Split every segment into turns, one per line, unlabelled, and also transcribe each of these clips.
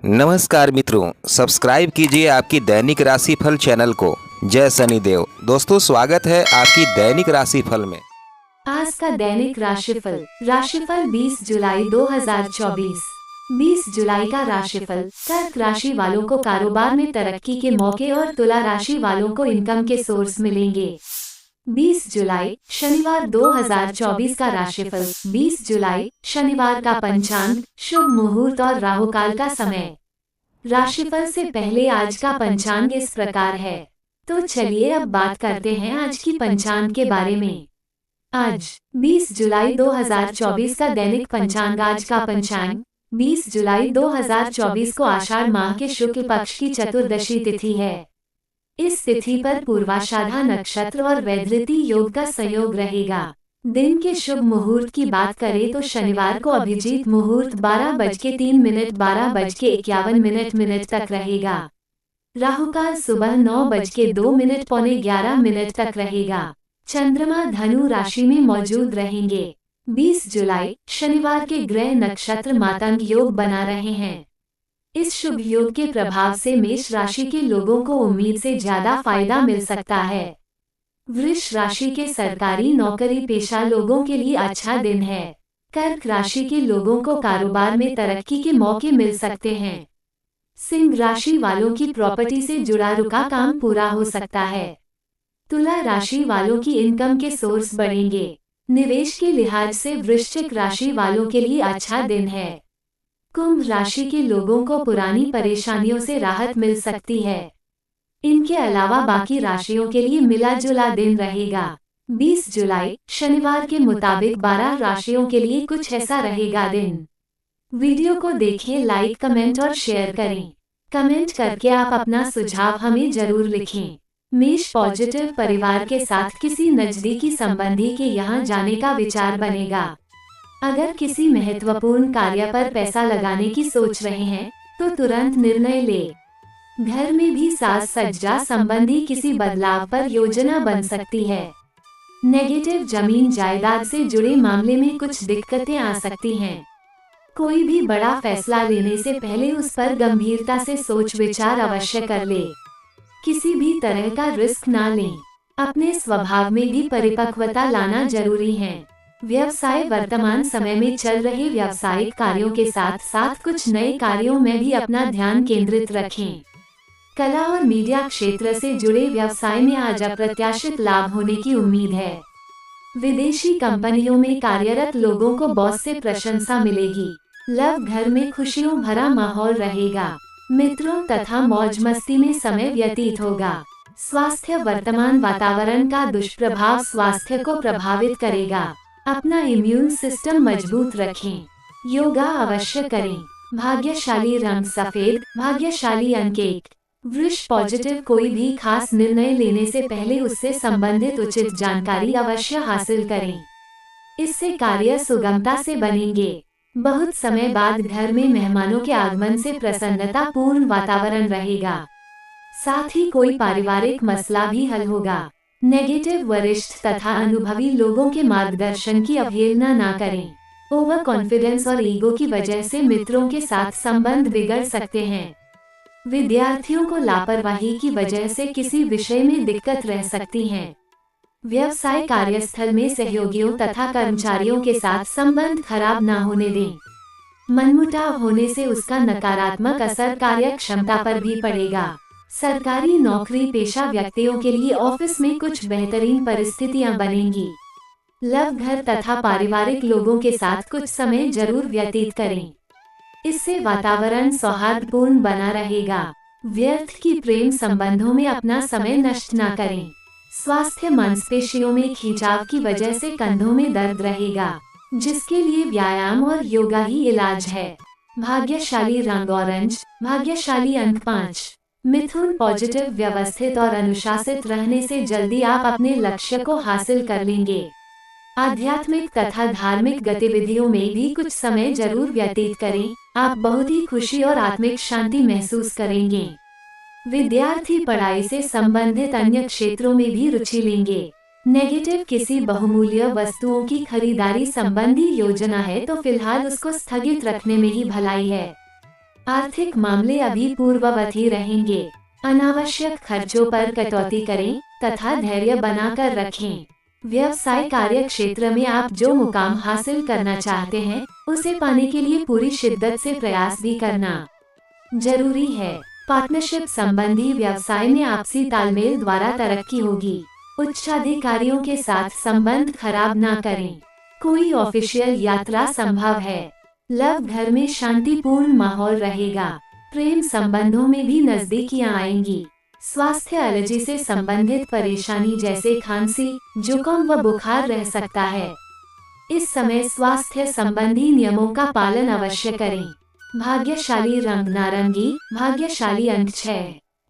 नमस्कार मित्रों, सब्सक्राइब कीजिए आपकी दैनिक राशिफल चैनल को। जय शनिदेव। दोस्तों, स्वागत है आपकी दैनिक राशिफल में।
आज का दैनिक राशिफल 20 जुलाई 2024। 20 जुलाई का राशिफल। कर्क राशि वालों को कारोबार में तरक्की के मौके और तुला राशि वालों को इनकम के सोर्स मिलेंगे। 20 जुलाई शनिवार 2024 का राशिफल। 20 जुलाई शनिवार का पंचांग, शुभ मुहूर्त और राहुकाल का समय। राशिफल से पहले आज का पंचांग इस प्रकार है। तो चलिए अब बात करते हैं आज की पंचांग के बारे में। आज 20 जुलाई 2024 का दैनिक पंचांग। आज का पंचांग 20 जुलाई 2024 को आषाढ़ माह के शुक्ल पक्ष की चतुर्दशी तिथि है। इस तिथि पर पूर्वाषाढ़ा नक्षत्र और वैधृति योग का संयोग रहेगा। दिन के शुभ मुहूर्त की बात करें तो शनिवार को अभिजीत मुहूर्त 12:03 12:51 तक रहेगा। राहुकाल सुबह 9:02 पौने 11 तक रहेगा। चंद्रमा धनु राशि में मौजूद रहेंगे। 20 जुलाई शनिवार के ग्रह नक्षत्र मातंग योग बना रहे हैं। इस शुभ योग के प्रभाव से मेष राशि के लोगों को उम्मीद से ज्यादा फायदा मिल सकता है। वृष राशि के सरकारी नौकरी पेशा लोगों के लिए अच्छा दिन है। कर्क राशि के लोगों को कारोबार में तरक्की के मौके मिल सकते हैं। सिंह राशि वालों की प्रॉपर्टी से जुड़ा रुका काम पूरा हो सकता है। तुला राशि वालों की इनकम के सोर्स बढ़ेंगे। निवेश के लिहाज से वृश्चिक राशि वालों के लिए अच्छा दिन है। कुंभ राशि के लोगों को पुरानी परेशानियों से राहत मिल सकती है। इनके अलावा बाकी राशियों के लिए मिला जुला दिन रहेगा। 20 जुलाई शनिवार के मुताबिक 12 राशियों के लिए कुछ ऐसा रहेगा दिन। वीडियो को देखें, लाइक, कमेंट और शेयर करें। कमेंट करके आप अपना सुझाव हमें जरूर लिखें। मेष पॉजिटिव परिवार के साथ किसी नजदीकी संबंधी के यहाँ जाने का विचार बनेगा। अगर किसी महत्वपूर्ण कार्य पर पैसा लगाने की सोच रहे हैं तो तुरंत निर्णय ले। घर में भी साज सज्जा संबंधी किसी बदलाव पर योजना बन सकती है। नेगेटिव जमीन जायदाद से जुड़े मामले में कुछ दिक्कतें आ सकती हैं। कोई भी बड़ा फैसला लेने से पहले उस पर गंभीरता से सोच विचार अवश्य कर ले। किसी भी तरह का रिस्क ना लें। अपने स्वभाव में भी परिपक्वता लाना जरूरी है। व्यवसाय वर्तमान समय में चल रहे व्यावसायिक कार्यों के साथ साथ कुछ नए कार्यों में भी अपना ध्यान केंद्रित रखें। कला और मीडिया क्षेत्र से जुड़े व्यवसाय में आज अप्रत्याशित लाभ होने की उम्मीद है। विदेशी कंपनियों में कार्यरत लोगों को बॉस से प्रशंसा मिलेगी। लव घर में खुशियों भरा माहौल रहेगा। मित्रों तथा मौज मस्ती में समय व्यतीत होगा। स्वास्थ्य वर्तमान वातावरण का दुष्प्रभाव स्वास्थ्य को प्रभावित करेगा। अपना इम्यून सिस्टम मजबूत रखें। योगा अवश्य करें। भाग्यशाली रंग सफेद, भाग्यशाली अंक 1। वृष पॉजिटिव कोई भी खास निर्णय लेने से पहले उससे संबंधित उचित जानकारी अवश्य हासिल करें। इससे कार्य सुगमता से बनेंगे। बहुत समय बाद घर में मेहमानों के आगमन से प्रसन्नता पूर्ण वातावरण रहेगा। साथ ही कोई पारिवारिक मसला भी हल होगा। नेगेटिव वरिष्ठ तथा अनुभवी लोगों के मार्गदर्शन की अवहेलना ना करें। ओवर कॉन्फिडेंस और ईगो की वजह से मित्रों के साथ संबंध बिगड़ सकते हैं। विद्यार्थियों को लापरवाही की वजह से किसी विषय में दिक्कत रह सकती है। व्यवसाय कार्यस्थल में सहयोगियों तथा कर्मचारियों के साथ संबंध खराब ना होने दें। मनमुटाव होने से उसका नकारात्मक असर कार्य क्षमता पर भी पड़ेगा। सरकारी नौकरी पेशा व्यक्तियों के लिए ऑफिस में कुछ बेहतरीन परिस्थितियां बनेंगी। लव घर तथा पारिवारिक लोगों के साथ कुछ समय जरूर व्यतीत करें। इससे वातावरण सौहार्दपूर्ण बना रहेगा। व्यर्थ की प्रेम संबंधों में अपना समय नष्ट न करें। स्वास्थ्य मांसपेशियों में खिंचाव की वजह से कंधों में दर्द रहेगा, जिसके लिए व्यायाम और योगा ही इलाज है। भाग्यशाली रंग ऑरेंज, भाग्यशाली अंक 5। मिथुन पॉजिटिव व्यवस्थित और अनुशासित रहने से जल्दी आप अपने लक्ष्य को हासिल कर लेंगे। आध्यात्मिक तथा धार्मिक गतिविधियों में भी कुछ समय जरूर व्यतीत करें। आप बहुत ही खुशी और आत्मिक शांति महसूस करेंगे। विद्यार्थी पढ़ाई से संबंधित अन्य क्षेत्रों में भी रुचि लेंगे। नेगेटिव किसी बहुमूल्य वस्तुओं की खरीदारी संबंधी योजना है तो फिलहाल उसको स्थगित रखने में ही भलाई है। आर्थिक मामले अभी पूर्ववत ही रहेंगे। अनावश्यक खर्चों पर कटौती करें तथा धैर्य बनाकर रखें। व्यवसाय कार्य क्षेत्र में आप जो मुकाम हासिल करना चाहते हैं, उसे पाने के लिए पूरी शिद्दत से प्रयास भी करना जरूरी है। पार्टनरशिप संबंधी व्यवसाय में आपसी तालमेल द्वारा तरक्की होगी। उच्चाधिकारियों के साथ संबंध खराब ना करें। कोई ऑफिशियल यात्रा संभव है। लव घर में शांतिपूर्ण माहौल रहेगा। प्रेम संबंधों में भी नजदीकियां आएंगी। स्वास्थ्य एलर्जी से संबंधित परेशानी जैसे खांसी, जुकाम व बुखार रह सकता है। इस समय स्वास्थ्य संबंधी नियमों का पालन अवश्य करें। भाग्यशाली रंग नारंगी, भाग्यशाली अंक 6।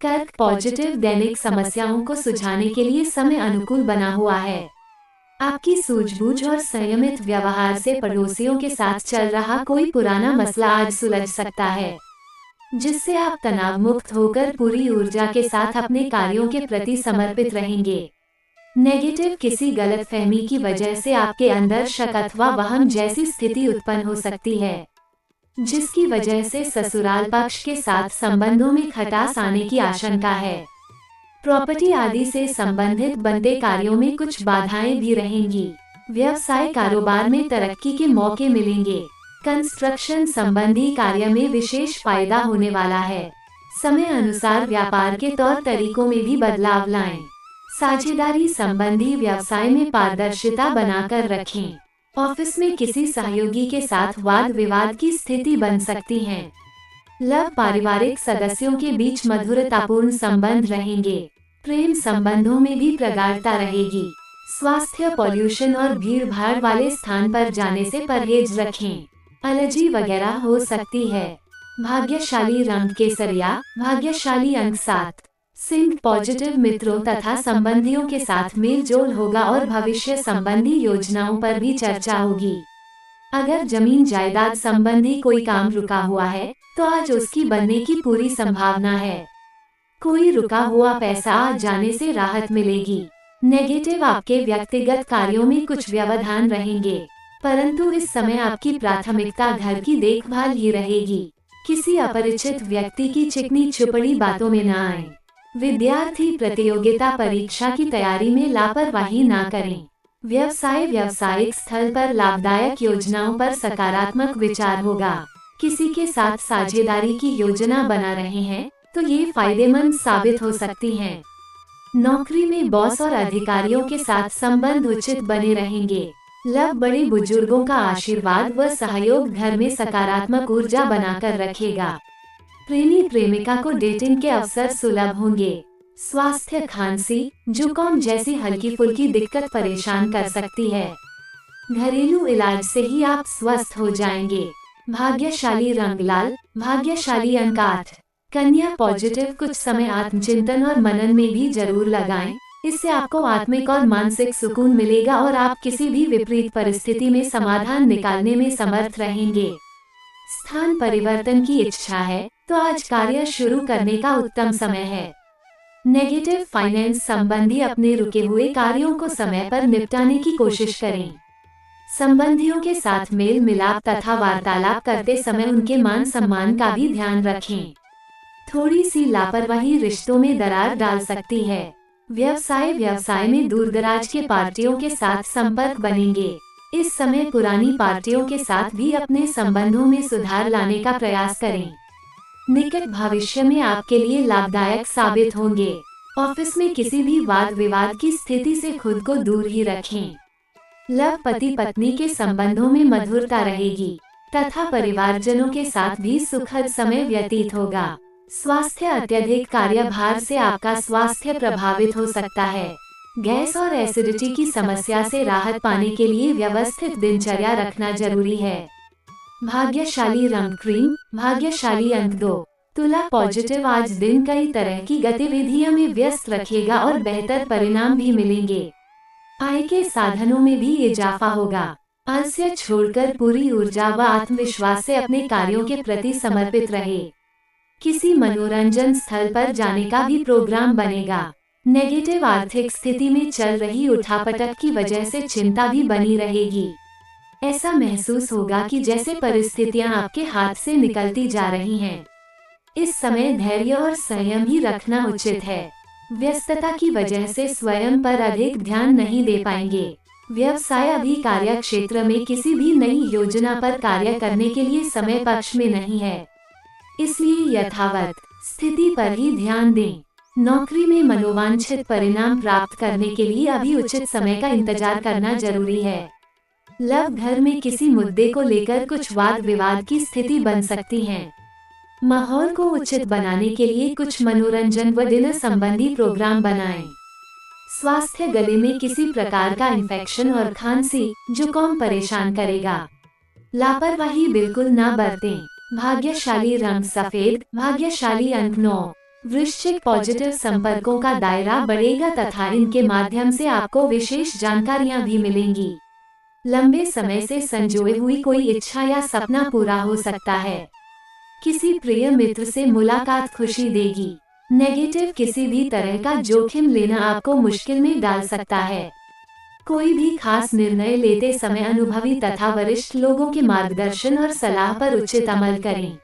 कर्क पॉजिटिव दैनिक समस्याओं को सुलझाने के लिए समय अनुकूल बना हुआ है। आपकी सूझबूझ और संयमित व्यवहार से पड़ोसियों के साथ चल रहा कोई पुराना मसला आज सुलझ सकता है, जिससे आप तनाव मुक्त होकर पूरी ऊर्जा के साथ अपने कार्यों के प्रति समर्पित रहेंगे। नेगेटिव किसी गलतफहमी की वजह से आपके अंदर शक अथवा वहम जैसी स्थिति उत्पन्न हो सकती है, जिसकी वजह से ससुराल पक्ष के साथ संबंधों में खटास आने की आशंका है। प्रॉपर्टी आदि से संबंधित बनते कार्यों में कुछ बाधाएं भी रहेंगी। व्यवसाय कारोबार में तरक्की के मौके मिलेंगे। कंस्ट्रक्शन संबंधी कार्य में विशेष फायदा होने वाला है। समय अनुसार व्यापार के तौर तरीकों में भी बदलाव लाएं। साझेदारी संबंधी व्यवसाय में पारदर्शिता बनाकर रखें। ऑफिस में किसी सहयोगी के साथ वाद विवाद की स्थिति बन सकती है। लव पारिवारिक सदस्यों के बीच मधुरतापूर्ण संबंध रहेंगे। प्रेम संबंधों में भी प्रगाढ़ता रहेगी। स्वास्थ्य पॉल्यूशन और भीड़ भाड़ वाले स्थान पर जाने से परहेज रखें। एलर्जी वगैरह हो सकती है। भाग्यशाली रंग केसरिया, भाग्यशाली अंक 7। सिंह पॉजिटिव मित्रों तथा संबंधियों के साथ मेल जोल होगा और भविष्य संबंधी योजनाओं पर भी चर्चा होगी। अगर जमीन जायदाद संबंधी कोई काम रुका हुआ है, तो आज उसकी बनने की पूरी संभावना है। कोई रुका हुआ पैसा आ जाने से राहत मिलेगी। नेगेटिव आपके व्यक्तिगत कार्यों में कुछ व्यवधान रहेंगे, परंतु इस समय आपकी प्राथमिकता घर की देखभाल ही रहेगी। किसी अपरिचित व्यक्ति की चिकनी चुपड़ी बातों में न आए। विद्यार्थी प्रतियोगिता परीक्षा की तैयारी में लापरवाही ना करें। व्यावसायिक स्थल पर लाभदायक योजनाओं पर सकारात्मक विचार होगा। किसी के साथ साझेदारी की योजना बना रहे हैं, तो ये फायदेमंद साबित हो सकती हैं। नौकरी में बॉस और अधिकारियों के साथ संबंध उचित बने रहेंगे। लव बड़े बुजुर्गों का आशीर्वाद व सहयोग घर में सकारात्मक ऊर्जा बनाकर रखेगा। प्रेमी प्रेमिका को डेटिंग के अवसर सुलभ होंगे। स्वास्थ्य खांसी, जुकाम जैसी हल्की फुल्की दिक्कत परेशान कर सकती है। घरेलू इलाज से ही आप स्वस्थ हो जाएंगे। भाग्यशाली रंग लाल, भाग्यशाली अंक 8। कन्या पॉजिटिव कुछ समय आत्मचिंतन और मनन में भी जरूर लगाएं। इससे आपको आत्मिक और मानसिक सुकून मिलेगा और आप किसी भी विपरीत परिस्थिति में समाधान निकालने में समर्थ रहेंगे। स्थान परिवर्तन की इच्छा है, तो आज कार्य शुरू करने का उत्तम समय है। नेगेटिव फाइनेंस संबंधी अपने रुके हुए कार्यों को समय पर निपटाने की कोशिश करें। संबंधियों के साथ मेल मिलाप तथा वार्तालाप करते समय उनके मान सम्मान का भी ध्यान रखें। थोड़ी सी लापरवाही रिश्तों में दरार डाल सकती है। व्यवसाय में दूरदराज के पार्टियों के साथ संपर्क बनेंगे। इस समय पुरानी पार्टियों के साथ भी अपने संबंधों में सुधार लाने का प्रयास करें। निकट भविष्य में आपके लिए लाभदायक साबित होंगे। ऑफिस में किसी भी वाद विवाद की स्थिति से खुद को दूर ही रखें। लव पति पत्नी के संबंधों में मधुरता रहेगी तथा परिवारजनों के साथ भी सुखद समय व्यतीत होगा। स्वास्थ्य अत्यधिक कार्यभार से आपका स्वास्थ्य प्रभावित हो सकता है। गैस और एसिडिटी की समस्या से राहत पाने के लिए व्यवस्थित दिनचर्या रखना जरूरी है। भाग्यशाली रंग क्रीम, भाग्यशाली अंक 2। तुला पॉजिटिव आज दिन कई तरह की गतिविधियों में व्यस्त रखेगा और बेहतर परिणाम भी मिलेंगे। आय के साधनों में भी इजाफा होगा। आलस्य छोड़कर पूरी ऊर्जा व आत्मविश्वास से अपने कार्यों के प्रति समर्पित रहे। किसी मनोरंजन स्थल पर जाने का भी प्रोग्राम बनेगा। नेगेटिव आर्थिक स्थिति में चल रही उठापटक की वजह से चिंता भी बनी रहेगी। ऐसा महसूस होगा कि जैसे परिस्थितियां आपके हाथ से निकलती जा रही हैं। इस समय धैर्य और संयम ही रखना उचित है। व्यस्तता की वजह से स्वयं पर अधिक ध्यान नहीं दे पाएंगे। व्यवसाय अभी कार्य क्षेत्र में किसी भी नई योजना पर कार्य करने के लिए समय पक्ष में नहीं है, इसलिए यथावत स्थिति पर ही ध्यान दें। नौकरी में मनोवांछित परिणाम प्राप्त करने के लिए अभी उचित समय का इंतजार करना जरूरी है। लव घर में किसी मुद्दे को लेकर कुछ वाद विवाद की स्थिति बन सकती है। माहौल को उचित बनाने के लिए कुछ मनोरंजन व डिनर संबंधी प्रोग्राम बनाएं। स्वास्थ्य गले में किसी प्रकार का इन्फेक्शन और खांसी जुकाम परेशान करेगा। लापरवाही बिल्कुल न बरतें। भाग्यशाली रंग सफेद, भाग्यशाली अंक 9। वृश्चिक पॉजिटिव संपर्कों का दायरा बढ़ेगा तथा इनके माध्यम से आपको विशेष जानकारियां भी मिलेंगी। लंबे समय से संजोए हुई कोई इच्छा या सपना पूरा हो सकता है। किसी प्रिय मित्र से मुलाकात खुशी देगी। नेगेटिव किसी भी तरह का जोखिम लेना आपको मुश्किल में डाल सकता है। कोई भी खास निर्णय लेते समय अनुभवी तथा वरिष्ठ लोगों के मार्गदर्शन और सलाह पर उचित अमल करें।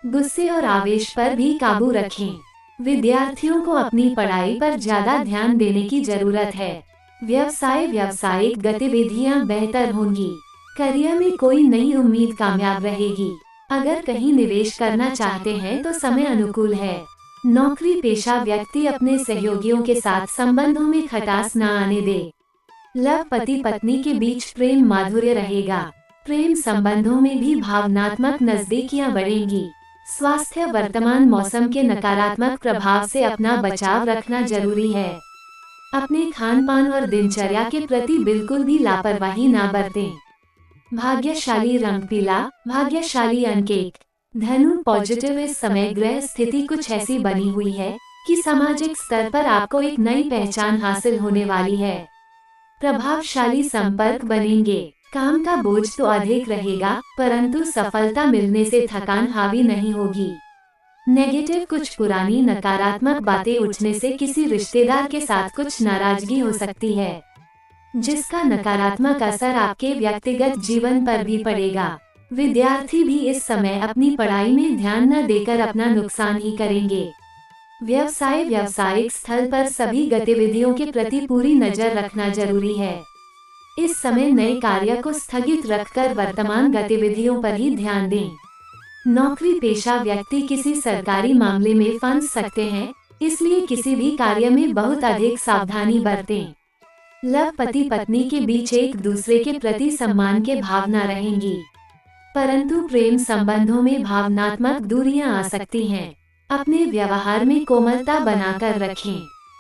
गुस्से और आवेश पर भी काबू रखें। विद्यार्थियों को अपनी पढ़ाई पर ज्यादा ध्यान देने की जरूरत है। व्यावसायिक गतिविधियां बेहतर होंगी। करियर में कोई नई उम्मीद कामयाब रहेगी। अगर कहीं निवेश करना चाहते हैं तो समय अनुकूल है। नौकरी पेशा व्यक्ति अपने सहयोगियों के साथ संबंधों में खटास न आने दे। लव पति पत्नी के बीच प्रेम माधुर्य रहेगा। प्रेम संबंधों में भी भावनात्मक नजदीकियां बढ़ेंगी। स्वास्थ्य वर्तमान मौसम के नकारात्मक प्रभाव से अपना बचाव रखना जरूरी है। अपने खान पान और दिनचर्या के प्रति बिल्कुल भी लापरवाही न बरतें। भाग्यशाली रंग पीला, भाग्यशाली अंक 1। धनु पॉजिटिव इस समय ग्रह स्थिति कुछ ऐसी बनी हुई है कि सामाजिक स्तर पर आपको एक नई पहचान हासिल होने वाली है। प्रभावशाली संपर्क बनेंगे। काम का बोझ तो अधिक रहेगा, परंतु सफलता मिलने से थकान हावी नहीं होगी। नेगेटिव कुछ पुरानी नकारात्मक बातें उठने से किसी रिश्तेदार के साथ कुछ नाराजगी हो सकती है, जिसका नकारात्मक असर आपके व्यक्तिगत जीवन पर भी पड़ेगा। विद्यार्थी भी इस समय अपनी पढ़ाई में ध्यान न देकर अपना नुकसान ही करेंगे। व्यावसायिक स्थल पर सभी गतिविधियों के प्रति पूरी नजर रखना जरूरी है। इस समय नए कार्य को स्थगित रखकर वर्तमान गतिविधियों पर ही ध्यान दें। नौकरी पेशा व्यक्ति किसी सरकारी मामले में फंस सकते हैं, इसलिए किसी भी कार्य में बहुत अधिक सावधानी बरतें। लव पति पत्नी के बीच एक दूसरे के प्रति सम्मान के भावना रहेंगी, परंतु प्रेम संबंधों में भावनात्मक दूरियां आ सकती हैं। अपने व्यवहार में कोमलता बनाकर रखें।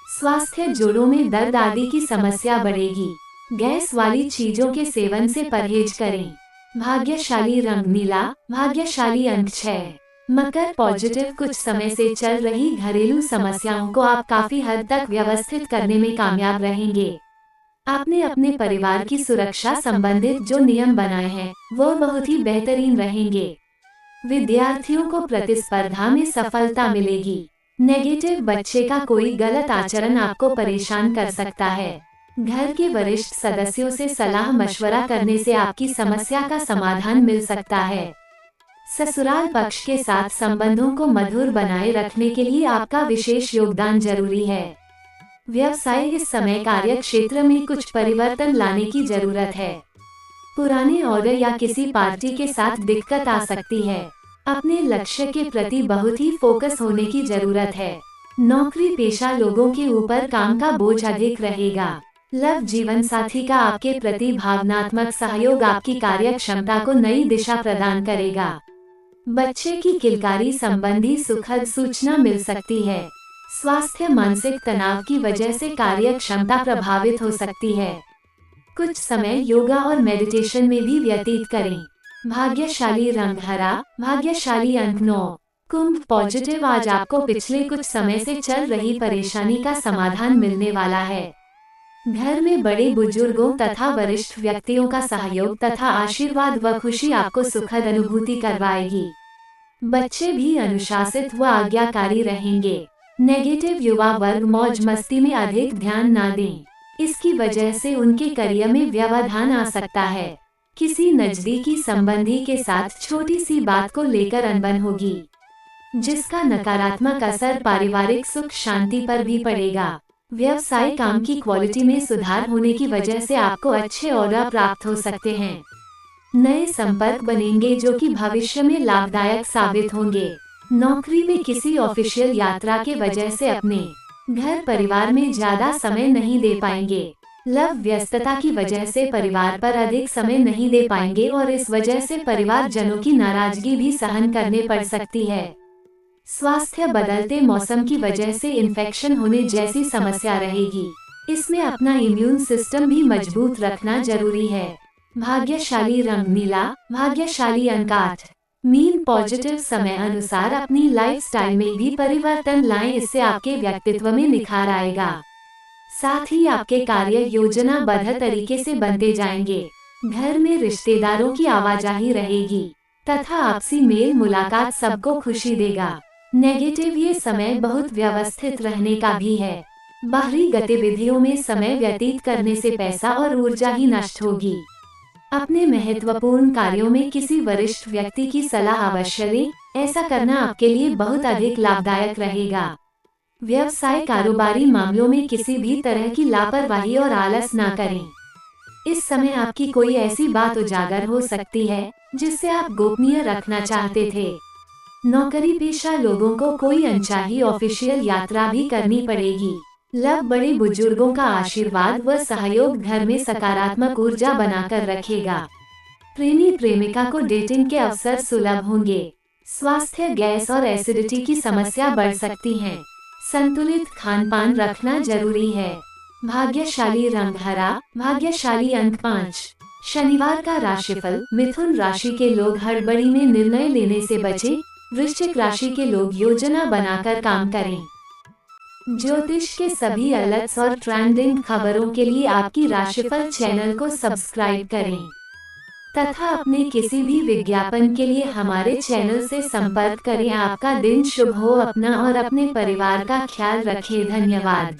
स्वास्थ्य जोड़ों में दर्द आदि की समस्या बढ़ेगी। गैस वाली चीजों के सेवन से परहेज करें। भाग्यशाली रंग नीला, भाग्यशाली अंक 6। मकर पॉजिटिव कुछ समय से चल रही घरेलू समस्याओं को आप काफी हद तक व्यवस्थित करने में कामयाब रहेंगे। आपने अपने परिवार की सुरक्षा संबंधित जो नियम बनाए हैं वो बहुत ही बेहतरीन रहेंगे। विद्यार्थियों को प्रतिस्पर्धा में सफलता मिलेगी। नेगेटिव बच्चे का कोई गलत आचरण आपको परेशान कर सकता है। घर के वरिष्ठ सदस्यों से सलाह मशवरा करने से आपकी समस्या का समाधान मिल सकता है। ससुराल पक्ष के साथ संबंधों को मधुर बनाए रखने के लिए आपका विशेष योगदान जरूरी है। व्यवसाय इस समय कार्य क्षेत्र में कुछ परिवर्तन लाने की जरूरत है। पुराने ऑर्डर या किसी पार्टी के साथ दिक्कत आ सकती है। अपने लक्ष्य के प्रति बहुत ही फोकस होने की जरूरत है। नौकरी पेशा लोगों के ऊपर काम का बोझ अधिक रहेगा। लव जीवन साथी का आपके प्रति भावनात्मक सहयोग आपकी कार्य क्षमता को नई दिशा प्रदान करेगा। बच्चे की किलकारी संबंधी सुखद सूचना मिल सकती है। स्वास्थ्य मानसिक तनाव की वजह से कार्य क्षमता प्रभावित हो सकती है। कुछ समय योगा और मेडिटेशन में भी व्यतीत करें। भाग्यशाली रंग हरा, भाग्यशाली अंक 9। कुंभ पॉजिटिव आज आपको पिछले कुछ समय से चल रही परेशानी का समाधान मिलने वाला है। घर में बड़े बुजुर्गों तथा वरिष्ठ व्यक्तियों का सहयोग तथा आशीर्वाद व खुशी आपको सुखद अनुभूति करवाएगी। बच्चे भी अनुशासित व आज्ञाकारी रहेंगे। नेगेटिव युवा वर्ग मौज मस्ती में अधिक ध्यान न दें, इसकी वजह से उनके करियर में व्यवधान आ सकता है। किसी नजदीकी संबंधी के साथ छोटी सी बात को लेकर अनबन होगी, जिसका नकारात्मक असर पारिवारिक सुख शांति पर भी पड़ेगा। व्यवसाय काम की क्वालिटी में सुधार होने की वजह से आपको अच्छे ऑर्डर प्राप्त हो सकते हैं। नए संपर्क बनेंगे जो कि भविष्य में लाभदायक साबित होंगे। नौकरी में किसी ऑफिशियल यात्रा के वजह से अपने घर परिवार में ज्यादा समय नहीं दे पाएंगे। लव व्यस्तता की वजह से परिवार पर अधिक समय नहीं दे पाएंगे और इस वजह से परिवार जनों की नाराजगी भी सहन करने पड़ सकती है। स्वास्थ्य बदलते मौसम की वजह से इन्फेक्शन होने जैसी समस्या रहेगी। इसमें अपना इम्यून सिस्टम भी मजबूत रखना जरूरी है। भाग्यशाली रंग नीला, भाग्यशाली अंक 8। मीन पॉजिटिव समय अनुसार अपनी लाइफस्टाइल में भी परिवर्तन लाएं, इससे आपके व्यक्तित्व में निखार आएगा। साथ ही आपके कार्य योजनाबद्ध तरीके से बनते जाएंगे। घर में रिश्तेदारों की आवाजाही रहेगी तथा आपसी मेल मुलाकात सबको खुशी देगा। नेगेटिव ये समय बहुत व्यवस्थित रहने का भी है। बाहरी गतिविधियों में समय व्यतीत करने से पैसा और ऊर्जा ही नष्ट होगी। अपने महत्वपूर्ण कार्यों में किसी वरिष्ठ व्यक्ति की सलाह अवश्य लें, ऐसा करना आपके लिए बहुत अधिक लाभदायक रहेगा। व्यवसाय कारोबारी मामलों में किसी भी तरह की लापरवाही और आलस ना करें। इस समय आपकी कोई ऐसी बात उजागर हो सकती है जिससे आप गोपनीय रखना चाहते थे। नौकरी पेशा लोगों को कोई अनचाही ऑफिशियल यात्रा भी करनी पड़ेगी। लव बड़े बुजुर्गों का आशीर्वाद व सहयोग घर में सकारात्मक ऊर्जा बनाकर रखेगा। प्रेमी प्रेमिका को डेटिंग के अवसर सुलभ होंगे। स्वास्थ्य गैस और एसिडिटी की समस्या बढ़ सकती है। संतुलित खान पान रखना जरूरी है। भाग्यशाली रंग हरा, भाग्यशाली अंक 5। शनिवार का राशिफल। मिथुन राशि के लोग हड़बड़ी में निर्णय लेने से बचें। वृश्चिक राशि के लोग योजना बनाकर काम करें। ज्योतिष के सभी अलर्ट्स और ट्रेंडिंग खबरों के लिए आपकी राशिफल चैनल को सब्सक्राइब करें तथा अपने किसी भी विज्ञापन के लिए हमारे चैनल से संपर्क करें। आपका दिन शुभ हो। अपना और अपने परिवार का ख्याल रखें। धन्यवाद।